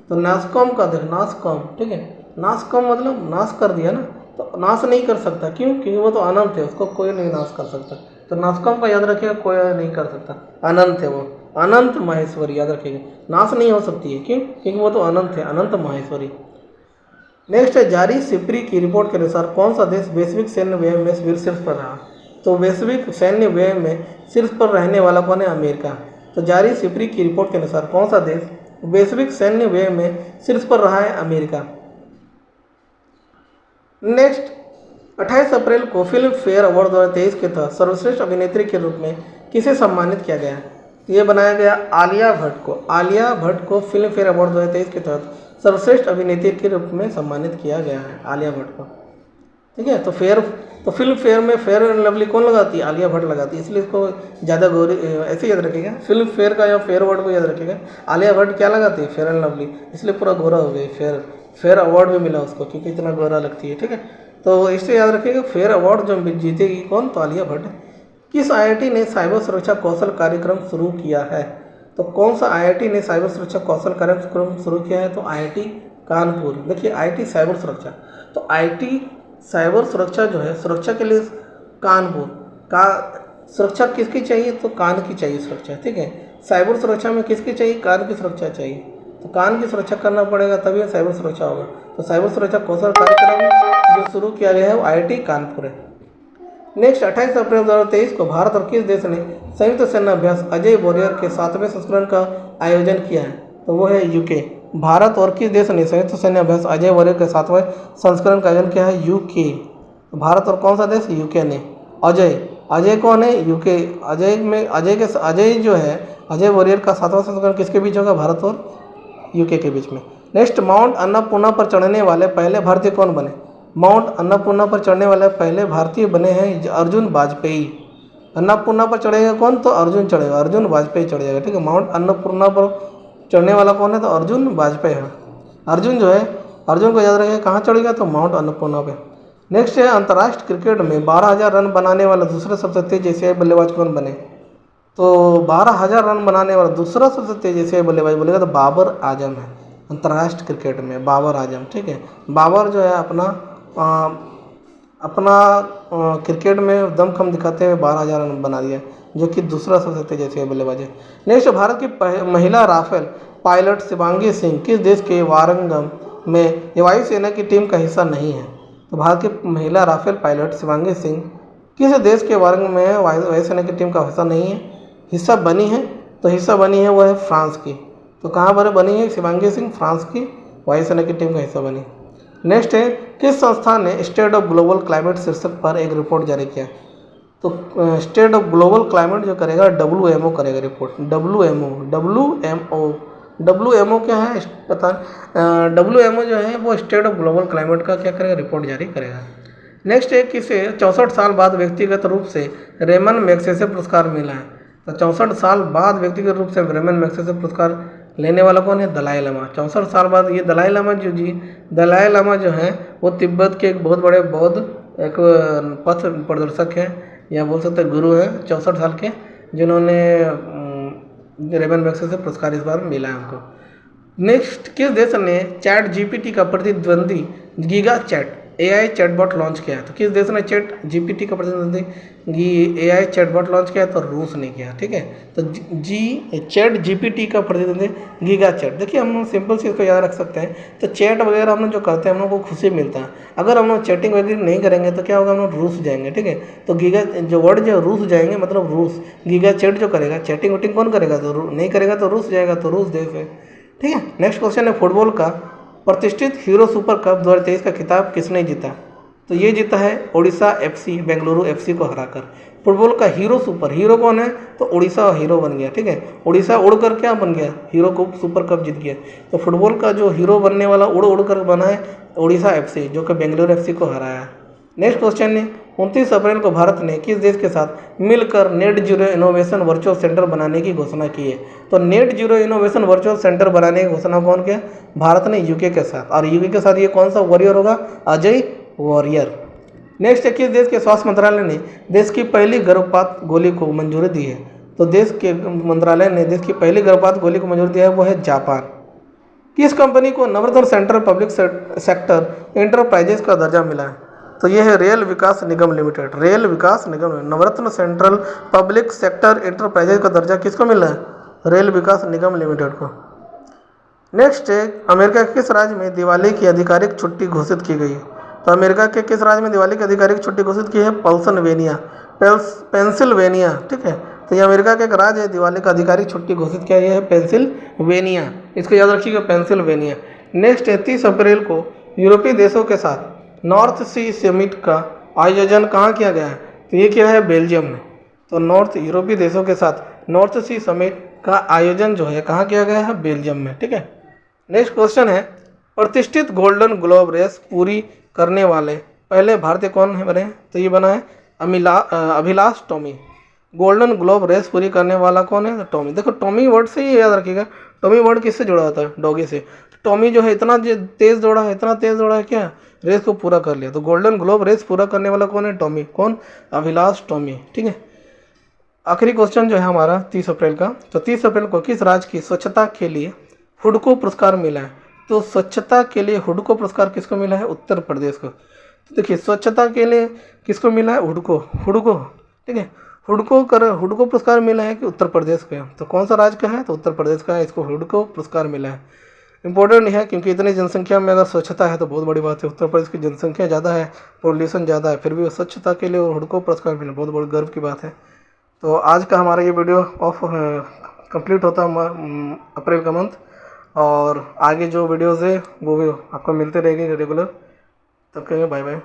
Speaker 1: तो नेस्कॉम का अध्यक्ष, नासकॉम, ठीक है, नासकॉम मतलब नाश कर दिया ना, तो नाश नहीं कर सकता, क्यों? क्योंकि वो तो अनंत है, उसको कोई नहीं नाश कर सकता। तो नासकॉम का याद रखिएगा, कोई नहीं कर सकता, अनंत है वो, अनंत माहेश्वरी याद रखिएगा, नाश नहीं हो सकती है, क्यों? क्योंकि वो तो अनंत है, अनंत माहेश्वरी। नेक्स्ट है, जारी सिपरी की रिपोर्ट के अनुसार कौन सा देश वैश्विक सैन्य व्यय में शीर्ष पर रहा? तो वैश्विक सैन्य व्यय में शीर्ष पर रहने वाला कौन है? अमेरिका। तो जारी सिपरी की रिपोर्ट के अनुसार कौन सा देश वैश्विक सैन्य व्यय में शीर्ष पर रहा है? अमेरिका। नेक्स्ट, 28 अप्रैल को फिल्म फेयर अवार्ड 2023 के तहत सर्वश्रेष्ठ अभिनेत्री के रूप में किसे सम्मानित किया गया? ये बनाया गया आलिया भट्ट को। आलिया भट्ट को फिल्म फेयर अवार्ड 2023 के तहत सर्वश्रेष्ठ अभिनेत्री के रूप में सम्मानित किया गया है, आलिया भट्ट को, ठीक है। तो फिल्म फेयर में फेयर एंड लवली कौन लगाती है? आलिया भट्ट लगाती है, इसलिए इसको ज़्यादा गौरी ऐसे याद रखिएगा, फिल्म फेयर का या फेयर अवार्ड को याद रखिएगा। आलिया भट्ट क्या लगाती है? फेयर एंड लवली, इसलिए पूरा गोरा हो गया, फेयर अवार्ड भी मिला उसको, क्योंकि इतना गोरा लगती है, ठीक है। तो इससे याद रखिएगा, फेयर अवार्ड जो जीतेगी कौन? तो आलिया भट्ट। किस IIT ने साइबर सुरक्षा कौशल कार्यक्रम शुरू किया है? तो कौन सा IIT ने साइबर सुरक्षा कौशल कार्यक्रम शुरू किया है? तो IIT कानपुर। देखिए IIT साइबर सुरक्षा, तो IIT साइबर सुरक्षा जो है सुरक्षा के लिए कानपुर का सुरक्षा किसकी चाहिए? तो कान की चाहिए सुरक्षा, ठीक है। साइबर सुरक्षा में किसकी चाहिए? कान की सुरक्षा चाहिए, तो कान की सुरक्षा करना पड़ेगा तभी साइबर सुरक्षा होगा। तो साइबर सुरक्षा कौशल कार्यक्रम जो शुरू किया गया है वो IIT कानपुर है। नेक्स्ट, 28 अप्रैल 2023 को भारत और किस देश ने संयुक्त सैन्य अभ्यास अजय वॉरियर के 7वें संस्करण का आयोजन किया है? तो वो है यूके। भारत और किस देश ने संयुक्त सैन्य अभ्यास अजय वॉरियर के 7वें संस्करण का आयोजन किया है? यूके। भारत और कौन सा देश? यूके ने। अजय कौन है? यूके। अजय जो है अजय वॉरियर का 7वां संस्करण किसके बीच होगा? भारत और यूके के बीच में। नेक्स्ट, माउंट अन्नपूर्णा पर चढ़ने वाले पहले भारतीय कौन बने? माउंट अन्नपूर्णा पर चढ़ने वाले पहले भारतीय बने हैं अर्जुन वाजपेयी। अन्नपूर्णा पर चढ़ेगा कौन? तो अर्जुन चढ़ेगा, अर्जुन वाजपेयी चढ़ जाएगा, ठीक है। माउंट अन्नपूर्णा पर चढ़ने वाला कौन है? तो अर्जुन वाजपेयी है। अर्जुन जो है, अर्जुन को याद रखिए कहाँ चढ़ेगा? तो माउंट अन्नपूर्णा पे। नेक्स्ट है, अंतर्राष्ट्रीय क्रिकेट में 12,000 रन बनाने वाला दूसरा सबसे तेज एशियाई बल्लेबाज कौन बने? तो 12,000 रन बनाने वाला दूसरा सबसे तेज एशियाई बल्लेबाज बोलेगा तो बाबर आजम है। अंतर्राष्ट्रीय क्रिकेट में बाबर आजम, ठीक है। बाबर जो है अपना क्रिकेट में दमखम दिखाते हुए 12,000 रन बना दिया, जो कि दूसरा सबसे तेज एशियाई बल्लेबाज है। नेक्स्ट, भारत की महिला राफेल पायलट शिवांगी सिंह किस देश के वारंगम में वायुसेना की टीम का हिस्सा नहीं है? तो भारत की महिला राफेल पायलट शिवांगी सिंह किस देश के वारंगम में वायुसेना की टीम का हिस्सा नहीं है? हिस्सा बनी है, तो हिस्सा बनी है वो है फ्रांस की। तो कहाँ पर बनी है शिवांगी सिंह? फ्रांस की वायुसेना की टीम का हिस्सा बनी। नेक्स्ट है, किस संस्था ने स्टेट ऑफ ग्लोबल क्लाइमेट शीर्षक पर एक रिपोर्ट जारी किया? तो स्टेट ऑफ ग्लोबल क्लाइमेट जो करेगा WMO करेगा रिपोर्ट। WMO क्या है पता? WMO जो है वो स्टेट ऑफ ग्लोबल क्लाइमेट का क्या करेगा? रिपोर्ट जारी करेगा। नेक्स्ट है, किसे 64 साल बाद व्यक्तिगत रूप से रेमन मैग्सेसे पुरस्कार मिला है? तो 64 साल बाद व्यक्तिगत रूप से रेमन मैग्सेसे पुरस्कार लेने वाला कौन है? दलाई लामा। 64 साल बाद ये दलाई लामा जो है वो तिब्बत के एक बहुत बड़े बौद्ध एक पथ प्रदर्शक है, या बोल सकते गुरु है, 64 साल के, जिन्होंने रेमन मैग्सेसे पुरस्कार इस बार मिला है उनको। नेक्स्ट, किस देश ने चैट GPT का प्रतिद्वंदी giga chad AI chatbot launch किया है? तो किस देश ने चैट GPT का प्रतिद्वंदी AI चैटबॉट लॉन्च किया है? तो रूस ने किया, ठीक है। तो चैट GPT का प्रतिद्वंदी गीगा चैट। देखिए हम लोग सिंपल चीज़ को याद रख सकते हैं। तो चैट वगैरह हम लोग जो करते हैं हम लोग को खुशी मिलता है। अगर हम लोग चैटिंग वगैरह नहीं करेंगे तो क्या होगा? हम लोग रूस जाएंगे, ठीक है। तो गीगा जो वर्ड जो रूस जाएंगे मतलब रूस, गीगा चैट जो करेगा, चैटिंग वेटिंग कौन करेगा? तो नहीं करेगा तो रूस जाएगा, तो रूस देश है, ठीक है। नेक्स्ट क्वेश्चन है, फुटबॉल का प्रतिष्ठित हीरो सुपर कप 2023 का खिताब किसने जीता? तो ये जीता है ओडिशा FC बेंगलुरु FC को हराकर। फुटबॉल का हीरो सुपर, हीरो कौन है? तो उड़ीसा हीरो बन गया, ठीक है। उड़ीसा उड़कर क्या बन गया? हीरो को सुपर कप जीत गया। तो फुटबॉल का जो हीरो बनने वाला उड़ कर बना है ओडिशा FC, जो कि बेंगलुरु FC को हराया। नेक्स्ट क्वेश्चन है, 29 अप्रैल को भारत ने किस देश के साथ मिलकर net zero innovation virtual centre बनाने की घोषणा की है? तो net zero innovation virtual centre बनाने की घोषणा कौन किया? भारत ने UK के साथ। और UK के साथ ये कौन सा वॉरियर होगा? अजय वॉरियर। नेक्स्ट है, किस देश के स्वास्थ्य मंत्रालय ने देश की पहली गर्भपात गोली को मंजूरी दी है? तो देश के मंत्रालय ने देश की पहली गर्भपात गोली को मंजूरी दिया है, वो है जापान। किस कंपनी को नवरत्न सेंट्रल पब्लिक सेक्टर एंटरप्राइजेस का दर्जा मिला है? तो यह है रेल विकास निगम लिमिटेड। रेल विकास निगम नवरत्न सेंट्रल पब्लिक सेक्टर एंटरप्राइजेज का दर्जा किसको मिला है? रेल विकास निगम लिमिटेड को। नेक्स्ट है, अमेरिका के किस राज्य में दिवाली की आधिकारिक छुट्टी घोषित की गई? तो अमेरिका के किस राज्य में दिवाली की आधिकारिक छुट्टी घोषित की है? पेंसिल्वेनिया, ठीक है। तो ये अमेरिका का एक राज्य है, दिवाली का आधिकारिक छुट्टी घोषित किया गया है पेंसिल्वेनिया। इसको याद रखिएगा, पेंसिल्वेनिया। नेक्स्ट है, 30 अप्रैल को यूरोपीय देशों के साथ नॉर्थ सी समिट का आयोजन कहाँ किया गया है? तो ये किया है बेल्जियम में। तो नॉर्थ यूरोपीय देशों के साथ नॉर्थ सी समिट का आयोजन जो है कहाँ किया गया है? बेल्जियम में, ठीक है। नेक्स्ट क्वेश्चन है, प्रतिष्ठित गोल्डन ग्लोब रेस पूरी करने वाले पहले भारतीय कौन है बने? तो ये बना है Abhilash Tomy. Golden globe race पूरी करने वाला कौन है? तो टॉमी। देखो टॉमी वर्ड से ही याद रखिएगा, टॉमी वर्ड किससे जुड़ा होता है? डॉगी से। टॉमी जो है इतना तेज दौड़ा है, इतना तेज दौड़ा है क्या, रेस को पूरा कर लिया। तो गोल्डन ग्लोब रेस पूरा करने वाला कौन है? टॉमी। कौन? अभिलाष टॉमी, ठीक है। आखिरी क्वेश्चन जो है हमारा 30 अप्रैल का, तो 30 अप्रैल को किस राज्य की स्वच्छता के लिए हुडको पुरस्कार मिला है? तो स्वच्छता के लिए हुडको पुरस्कार किसको मिला है? उत्तर प्रदेश को। तो देखिए स्वच्छता के लिए किसको मिला है? हुडको, ठीक है। हुडको पुरस्कार मिला है कि उत्तर प्रदेश का? तो कौन सा राज्य का है? तो उत्तर प्रदेश का है, इसको हुडको पुरस्कार मिला है। इंपॉर्टेंट है क्योंकि इतनी जनसंख्या में अगर स्वच्छता है तो बहुत बड़ी बात है। उत्तर प्रदेश की जनसंख्या ज़्यादा है, पॉल्यूशन ज़्यादा है, फिर भी स्वच्छता के लिए हुडको पुरस्कार मिला, बहुत बड़ी गर्व की बात है। तो आज का हमारा ये वीडियो कंप्लीट होता है अप्रैल का मंथ, और आगे जो वीडियोज़ है वो भी आपको मिलते रहेंगे रेगुलर। तब कहेंगे बाय बाय।